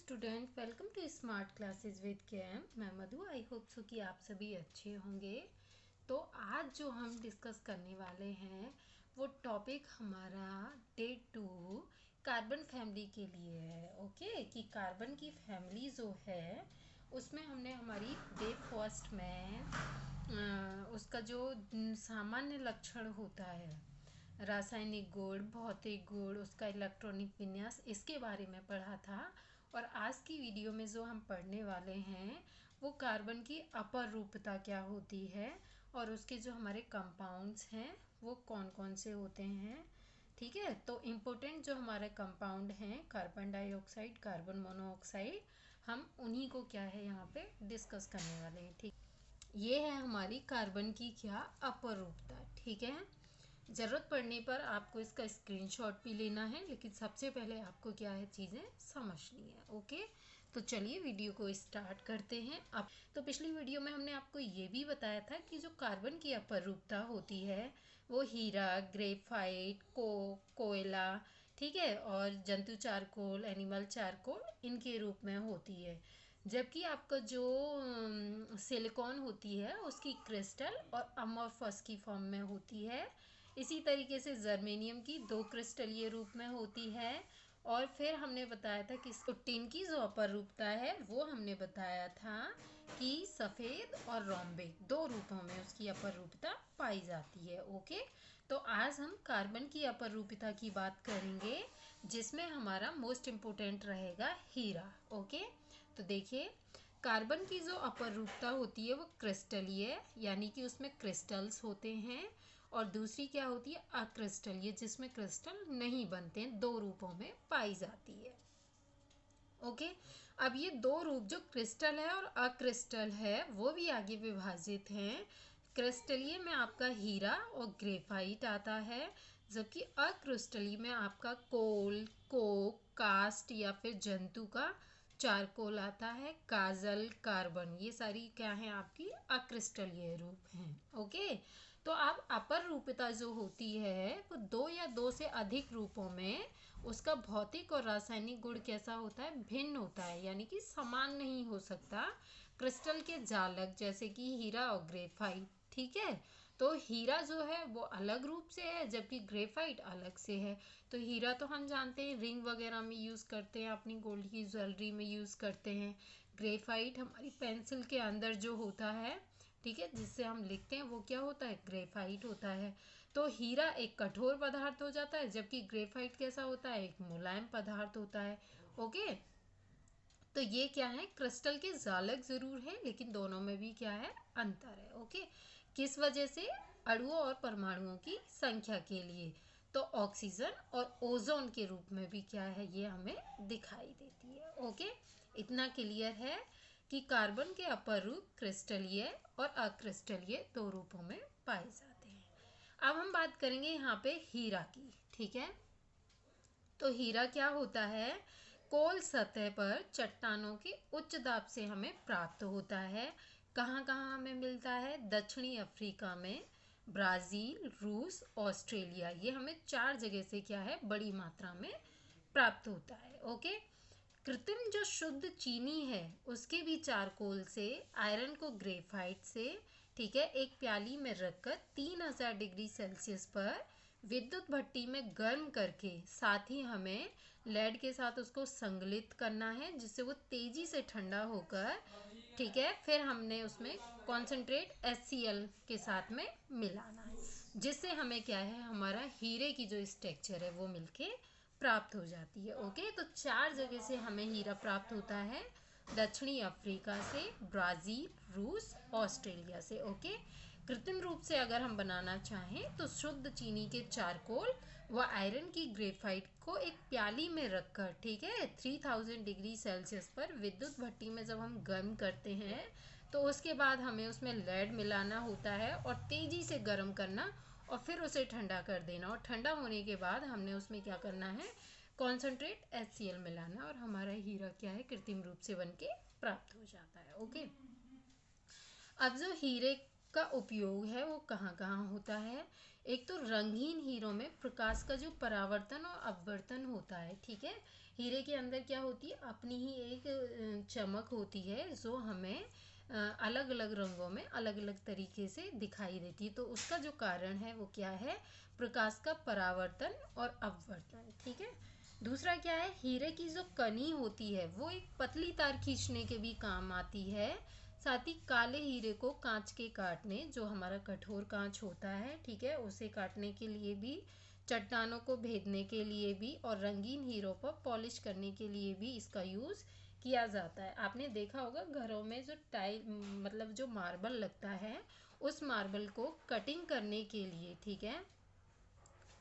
Student, welcome to smart classes with KM. मैं Madhu. I hope so कि आप सभी अच्छे होंगे। तो आज जो हम डिस्कस करने वाले हैं वो टॉपिक हमारा डे 2 कार्बन फैमिली के लिए है। ओके, कि कार्बन की फैमिली जो है उसमें हमने हमारी डे फर्स्ट में उसका जो सामान्य लक्षण होता है, रासायनिक गुण, भौतिक गुण, उसका इलेक्ट्रॉनिक विन्यास, इसके बारे में पढ़ा था। और आज की वीडियो में जो हम पढ़ने वाले हैं वो कार्बन की अपर रूपता क्या होती है और उसके जो हमारे कंपाउंड्स हैं वो कौन कौन से होते हैं। ठीक है, तो इम्पोर्टेंट जो हमारे कंपाउंड हैं कार्बन डाइऑक्साइड, कार्बन मोनोऑक्साइड, हम उन्हीं को क्या है यहाँ पे डिस्कस करने वाले हैं। ठीक, ये है हमारी कार्बन की क्या अपर रूपता। ठीक है, ज़रूरत पड़ने पर आपको इसका स्क्रीनशॉट भी लेना है, लेकिन सबसे पहले आपको क्या है चीज़ें समझनी है। ओके, तो चलिए वीडियो को स्टार्ट करते हैं। अब तो पिछली वीडियो में हमने आपको ये भी बताया था कि जो कार्बन की अपरूपता होती है वो हीरा, ग्रेफाइट, कोयला, ठीक है, और जंतु चारकोल, एनिमल चारकोल, इनके रूप में होती है। जबकि आपका जो सिलिकॉन होती है उसकी क्रिस्टल और अमोर्फस की फॉर्म में होती है। इसी तरीके से जर्मेनियम की दो क्रिस्टलीय रूप में होती है। और फिर हमने बताया था कि टिन की जो अपर रूपता है वो हमने बताया था कि सफ़ेद और रोम्बिक दो रूपों में उसकी अपर रूपता पाई जाती है। ओके, तो आज हम कार्बन की अपर रूपता की बात करेंगे जिसमें हमारा मोस्ट इम्पोर्टेंट रहेगा हीरा। ओके, तो देखिए कार्बन की जो अपर रूपता होती है वो क्रिस्टलीय, यानी कि उसमें क्रिस्टल्स होते हैं, और दूसरी क्या होती है अक्रिस्टलीय, जिसमें क्रिस्टल नहीं बनते हैं, दो रूपों में पाई जाती है। ओके, अब ये दो रूप जो क्रिस्टल है और अक्रिस्टल है वो भी आगे विभाजित हैं। क्रिस्टलीय में आपका हीरा और ग्रेफाइट आता है, जबकि अक्रिस्टलीय में आपका कोल, कोक, कास्ट या फिर जंतु का चारकोल आता है, काजल, कार्बन, ये सारी क्या है आपकी अक्रिस्टलीय रूप हैं। ओके, तो अब अपर रूपता जो होती है वो दो या दो से अधिक रूपों में उसका भौतिक और रासायनिक गुण कैसा होता है, भिन्न होता है, यानी कि समान नहीं हो सकता। क्रिस्टल के जालक जैसे कि हीरा और ग्रेफाइट, ठीक है, तो हीरा जो है वो अलग रूप से है जबकि ग्रेफाइट अलग से है। तो हीरा तो हम जानते हैं रिंग वगैरह में यूज़ करते हैं, अपनी गोल्ड की ज्वेलरी में यूज़ करते हैं। ग्रेफाइट हमारी पेंसिल के अंदर जो होता है, ठीक है, जिससे हम लिखते हैं, वो क्या होता है, ग्रेफाइट होता है। तो हीरा एक कठोर पदार्थ हो जाता है जबकि ग्रेफाइट कैसा होता है, एक मुलायम पदार्थ होता है। ओके, तो ये क्या है, क्रिस्टल के जालक जरूर है लेकिन दोनों में भी क्या है, अंतर है। ओके, किस वजह से, अणुओं और परमाणुओं की संख्या के लिए। तो ऑक्सीजन और ओजोन के रूप में भी क्या है, ये हमें दिखाई देती है। ओके, इतना क्लियर है कि कार्बन के अपर रूप क्रिस्टलीय और अक्रिस्टलीय दो रूपों में पाए जाते हैं। अब हम बात करेंगे यहाँ पे हीरा की। ठीक है, तो हीरा क्या होता है, कोल सतह पर चट्टानों के उच्च दाब से हमें प्राप्त होता है। कहाँ कहाँ हमें मिलता है, दक्षिणी अफ्रीका में, ब्राज़ील, रूस, ऑस्ट्रेलिया, ये हमें चार जगह से क्या है बड़ी मात्रा में प्राप्त होता है। ओके, कृत्रिम जो शुद्ध चीनी है उसके भी चारकोल से, आयरन को ग्रेफाइट से, ठीक है, एक प्याली में रखकर 3000 डिग्री सेल्सियस पर विद्युत भट्टी में गर्म करके, साथ ही हमें लेड के साथ उसको संगलित करना है जिससे वो तेजी से ठंडा होकर, ठीक है, फिर हमने उसमें कॉन्सेंट्रेट HCl के साथ में मिलाना है, जिससे हमें क्या है, हमारा हीरे की जो स्ट्रक्चर है वो मिलके प्राप्त हो जाती है। ओके, तो चार जगह से हमें हीरा प्राप्त होता है, दक्षिणी अफ्रीका से, ब्राज़ील, रूस, ऑस्ट्रेलिया से। ओके, कृत्रिम रूप से अगर हम बनाना चाहें तो शुद्ध चीनी के चारकोल व आयरन की ग्रेफाइट को एक प्याली में रखकर, ठीक है, 3000 डिग्री सेल्सियस पर विद्युत भट्टी में जब हम गर्म करते हैं तो उसके बाद हमें उसमें लेड मिलाना होता है और तेज़ी से गर्म करना और फिर उसे ठंडा कर देना, और ठंडा होने के बाद हमने उसमें क्या करना है, कॉन्सेंट्रेट HCl मिलाना, और हमारा हीरा क्या है, कृत्रिम रूप से बन के प्राप्त हो जाता है। ओके, अब जो हीरे का उपयोग है वो कहाँ कहाँ होता है, एक तो रंगीन हीरों में प्रकाश का जो परावर्तन और अपवर्तन होता है, ठीक है, हीरे के अंदर क्या होती है, अपनी ही एक चमक होती है जो हमें अलग अलग रंगों में अलग अलग तरीके से दिखाई देती है। तो उसका जो कारण है वो क्या है, प्रकाश का परावर्तन और अपवर्तन। ठीक है। दूसरा क्या है, हीरे की जो कनी होती है वो एक पतली तार खींचने के भी काम आती है। साथ ही काले हीरे को कांच के काटने, जो हमारा कठोर कांच होता है, ठीक है, उसे काटने के लिए भी, चट्टानों को भेदने के लिए भी, और रंगीन हीरों पर पॉलिश करने के लिए भी इसका यूज़ किया जाता है। आपने देखा होगा घरों में जो टाइल मतलब जो मार्बल लगता है, उस मार्बल को कटिंग करने के लिए, ठीक है,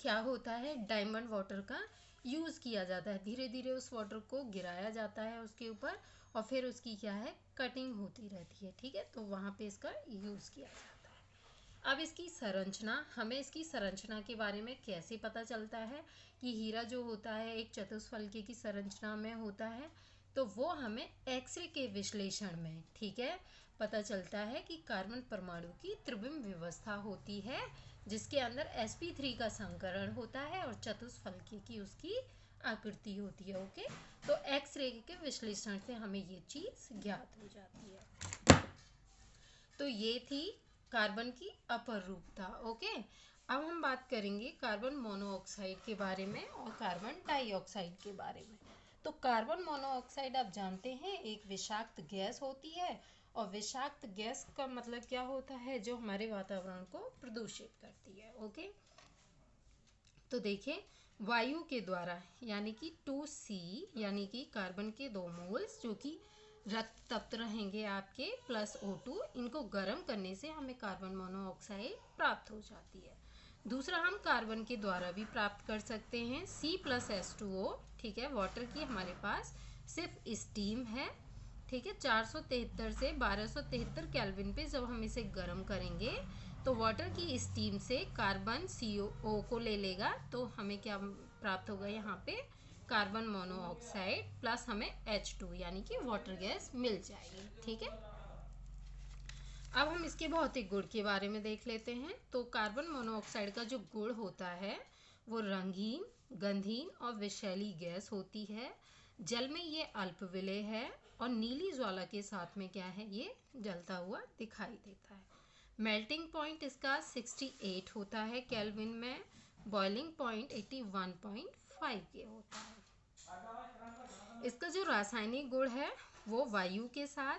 क्या होता है, डायमंड वाटर का यूज़ किया जाता है। धीरे धीरे उस वाटर को गिराया जाता है उसके ऊपर, और फिर उसकी क्या है, कटिंग होती रहती है। ठीक है, तो वहाँ पे इसका यूज़ किया जाता है। अब इसकी संरचना, हमें इसकी संरचना के बारे में कैसे पता चलता है कि हीरा जो होता है एक चतुष्फलकी की संरचना में होता है, तो वो हमें एक्सरे के विश्लेषण में, ठीक है, पता चलता है कि कार्बन परमाणु की त्रिविम व्यवस्था होती है, जिसके अंदर sp3 का संकरण होता है और चतुष्फलकी की उसकी आकृति होती है। ओके, तो एक्सरे के विश्लेषण से हमें ये चीज़ ज्ञात हो जाती है। तो ये थी कार्बन की अपरूपता। ओके, अब हम बात करेंगे कार्बन मोनोऑक्साइड के बारे में और कार्बन डाइऑक्साइड के बारे में। तो कार्बन मोनोऑक्साइड आप जानते हैं एक विषाक्त गैस होती है, और विषाक्त गैस का मतलब क्या होता है, जो हमारे वातावरण को प्रदूषित करती है। ओके, तो देखिए, वायु के द्वारा यानी कि 2C यानी कि कार्बन के 2 मोल्स जो कि रक्त तप्त रहेंगे आपके प्लस O2, इनको गर्म करने से हमें कार्बन मोनोऑक्साइड प्राप्त हो जाती है। दूसरा हम कार्बन के द्वारा भी प्राप्त कर सकते हैं C+H2O। ठीक है, वाटर की हमारे पास सिर्फ स्टीम है। ठीक है, 473 से 1273 केल्विन पे जब हम इसे गर्म करेंगे तो वाटर की स्टीम से कार्बन CO को ले लेगा, तो हमें क्या प्राप्त होगा, यहाँ पे कार्बन मोनोऑक्साइड प्लस हमें H2 यानी कि वाटर गैस मिल जाएगी। ठीक है, अब हम इसके भौतिक गुण के बारे में देख लेते हैं। तो कार्बन मोनोऑक्साइड का जो गुण होता है वो रंगीन, गंधहीन और विषैली गैस होती है। जल में ये अल्पविलेय है और नीली ज्वाला के साथ में क्या है, ये जलता हुआ दिखाई देता है। मेल्टिंग पॉइंट इसका 68 होता है केल्विन में, बॉइलिंग पॉइंट 81.5 के होता है। इसका जो रासायनिक गुण है वो वायु के साथ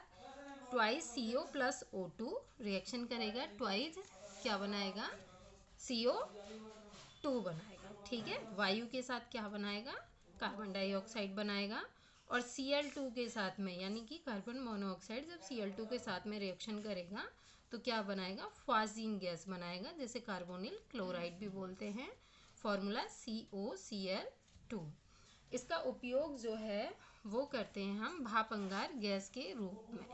ट्वाइस CO+O2 रिएक्शन करेगा, ट्वाइस क्या बनाएगा, CO2 बनाएगा। ठीक है, वायु के साथ क्या बनाएगा, कार्बन डाइऑक्साइड बनाएगा, और Cl2 के साथ में यानी कि कार्बन मोनोऑक्साइड जब Cl2 के साथ में रिएक्शन करेगा तो क्या बनाएगा, फाजीन गैस बनाएगा, जिसे कार्बोनिल क्लोराइड भी बोलते हैं। Formula COCl2। इसका उपयोग जो है वो करते हैं हम भाप अंगार गैस के रूप में,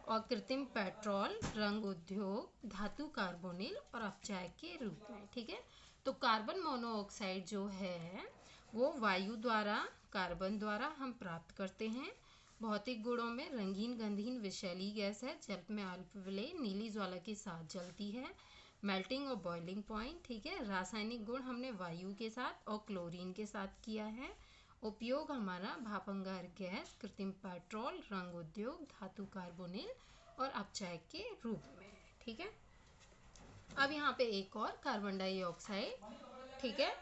और कृत्रिम पेट्रोल, रंग उद्योग, धातु कार्बोनिल और अपचायक के रूप में। ठीक है, तो कार्बन मोनोऑक्साइड जो है वो वायु द्वारा, कार्बन द्वारा हम प्राप्त करते हैं। भौतिक गुणों में रंगीन, गंधहीन, विषैली गैस है, जल में अल्पविलेय, नीली ज्वाला के साथ जलती है। मेल्टिंग और बॉइलिंग पॉइंट, ठीक है, रासायनिक गुण हमने वायु के साथ और क्लोरीन के साथ किया है। उपयोग हमारा भाप अंगार गैस, कृत्रिम पेट्रोल, रंग उद्योग, धातु कार्बोनिल और अपचायक के रूप में। ठीक है, अब यहाँ पे एक और कार्बन डाइऑक्साइड, ठीक है,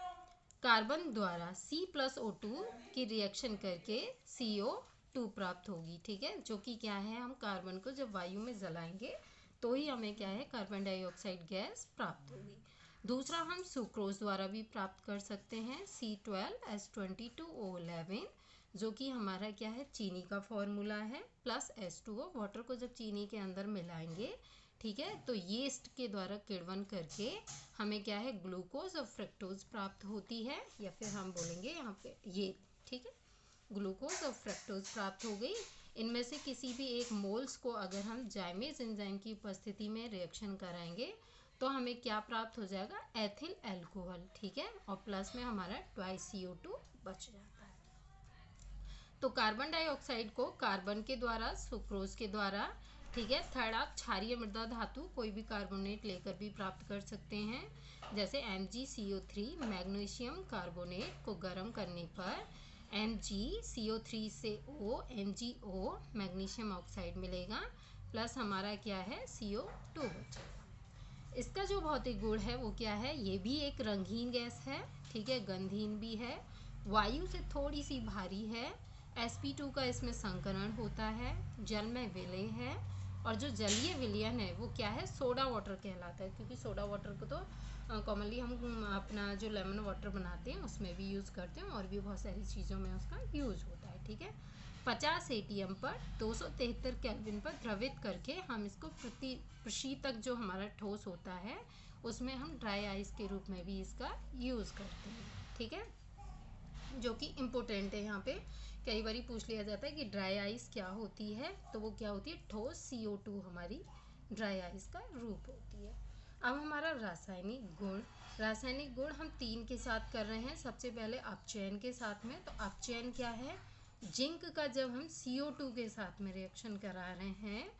कार्बन द्वारा C+O2 की रिएक्शन करके CO2 प्राप्त होगी। ठीक है, जो कि क्या है, हम कार्बन को जब वायु में जलाएंगे तो ही हमें क्या है, कार्बन डाइऑक्साइड गैस प्राप्त होगी। दूसरा हम सुक्रोज द्वारा भी प्राप्त कर सकते हैं C12H22O11, जो कि हमारा क्या है, चीनी का फॉर्मूला है, प्लस H2O। वाटर को जब चीनी के अंदर मिलाएंगे, ठीक है, तो यीस्ट के द्वारा किण्वन करके हमें क्या है, ग्लूकोज और फ्रक्टोज प्राप्त होती है, या फिर हम बोलेंगे यहाँ पे ये, ठीक है, ग्लूकोज और फ्रक्टोज प्राप्त हो गई। इनमें से किसी भी एक मोल्स को अगर हम जाइमेज एंजाइम की उपस्थिति में रिएक्शन कराएंगे तो हमें क्या प्राप्त हो जाएगा, एथिल अल्कोहल। ठीक है, और प्लस में हमारा ट्वाइस CO2 बच जाता है। तो कार्बन डाइऑक्साइड को कार्बन के द्वारा, सुक्रोज के द्वारा, ठीक है, थर्ड आप क्षारीय मृदा धातु कोई भी कार्बोनेट लेकर भी प्राप्त कर सकते हैं, जैसे MgCO3 मैग्नीशियम कार्बोनेट को गर्म करने पर MgCO3 से O MgO मैग्नीशियम ऑक्साइड मिलेगा, प्लस हमारा क्या है CO2 बचा। इसका जो भौतिक गुण है वो क्या है, ये भी एक रंगहीन गैस है, ठीक है, गंधहीन भी है, वायु से थोड़ी सी भारी है, sp2 का इसमें संकरण होता है, जल में विलय है, और जो जलीय विलयन है वो क्या है, सोडा वाटर कहलाता है, क्योंकि सोडा वाटर को तो कॉमनली हम अपना जो लेमन वाटर बनाते हैं उसमें भी यूज़ करते हैं, और भी बहुत सारी चीज़ों में उसका यूज़ होता है, ठीक है। 50 ATM पर 273 केल्विन पर द्रवित करके हम इसको प्रशीतक जो हमारा ठोस होता है उसमें हम ड्राई आइस के रूप में भी इसका यूज़ करते हैं, ठीक है, जो कि इम्पोर्टेंट है। यहाँ पे कई बार पूछ लिया जाता है कि ड्राई आइस क्या होती है, तो वो क्या होती है, ठोस CO2 हमारी ड्राई आइस का रूप होती है। अब हमारा रासायनिक गुण हम 3 के साथ कर रहे हैं। सबसे पहले अपचयन के साथ में, तो अपचयन क्या है, जिंक का जब हम CO2 के साथ में रिएक्शन करा रहे हैं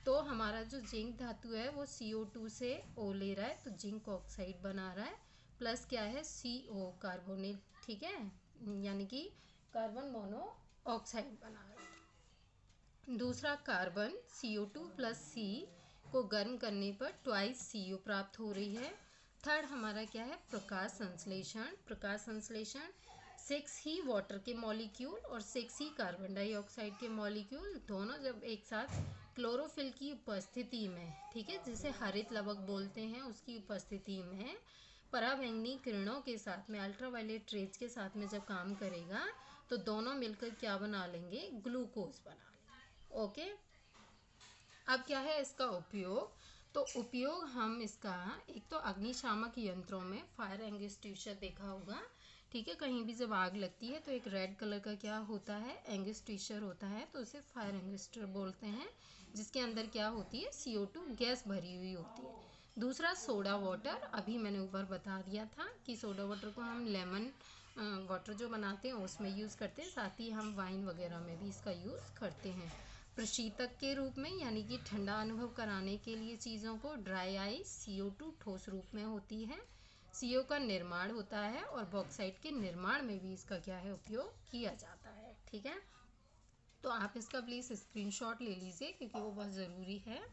तो हमारा जो जिंक धातु है वो CO2 से O ले रहा है, तो जिंक ऑक्साइड बना रहा है, प्लस क्या है CO कार्बोनिल, ठीक है, यानी कि कार्बन मोनो ऑक्साइड बना रहा है। दूसरा कार्बन CO2 प्लस C को गर्म करने पर ट्वाइस CO प्राप्त हो रही है। थर्ड हमारा क्या है, प्रकाश संश्लेषण 6 ही वाटर के मॉलिक्यूल और 6 ही कार्बन डाइऑक्साइड के मॉलिक्यूल दोनों जब एक साथ क्लोरोफिल की उपस्थिति में, ठीक है, जिसे हरित लवक बोलते हैं, उसकी उपस्थिति में पराबैंगनी किरणों के साथ में, अल्ट्रावायलेट रेज के साथ में जब काम करेगा तो दोनों मिलकर क्या बना लेंगे, ग्लूकोज बना लेंगे। ओके, अब क्या है इसका उपयोग, तो उपयोग हम इसका एक तो अग्निशामक यंत्रों में, फायर एक्सटिंग्विशर देखा होगा, ठीक है, कहीं भी जब आग लगती है तो एक रेड कलर का क्या होता है, एक्सटिंग्विशर होता है, तो उसे फायर एक्सटिंग्विशर बोलते हैं, जिसके अंदर क्या होती है, CO2 गैस भरी हुई होती है। दूसरा सोडा वाटर, अभी मैंने ऊपर बता दिया था कि सोडा वाटर को हम लेमन वाटर जो बनाते हैं उसमें यूज़ करते हैं, साथ ही हम वाइन वगैरह में भी इसका यूज़ करते हैं। प्रशीतक के रूप में, यानी कि ठंडा अनुभव कराने के लिए चीज़ों को, ड्राई आइस CO2 ठोस रूप में होती है, CO का निर्माण होता है, और बॉक्साइट के निर्माण में भी इसका क्या है, उपयोग किया जाता है, ठीक है। तो आप इसका प्लीज़ स्क्रीनशॉट ले लीजिए क्योंकि वो बहुत ज़रूरी है।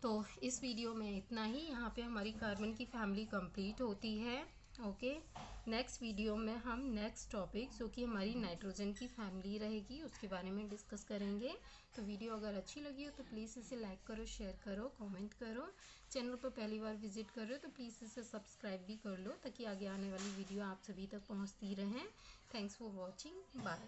तो इस वीडियो में इतना ही, यहाँ पे हमारी कार्बन की फैमिली कंप्लीट होती है। ओके, नेक्स्ट वीडियो में हम नेक्स्ट टॉपिक जो कि हमारी नाइट्रोजन की फैमिली रहेगी उसके बारे में डिस्कस करेंगे। तो वीडियो अगर अच्छी लगी हो तो प्लीज़ इसे लाइक करो, शेयर करो, कमेंट करो। चैनल पर पहली बार विजिट कर रहे हो तो प्लीज़ इसे सब्सक्राइब भी कर लो ताकि आगे आने वाली वीडियो आप सभी तक पहुँचती रहें। Thanks for watching, bye.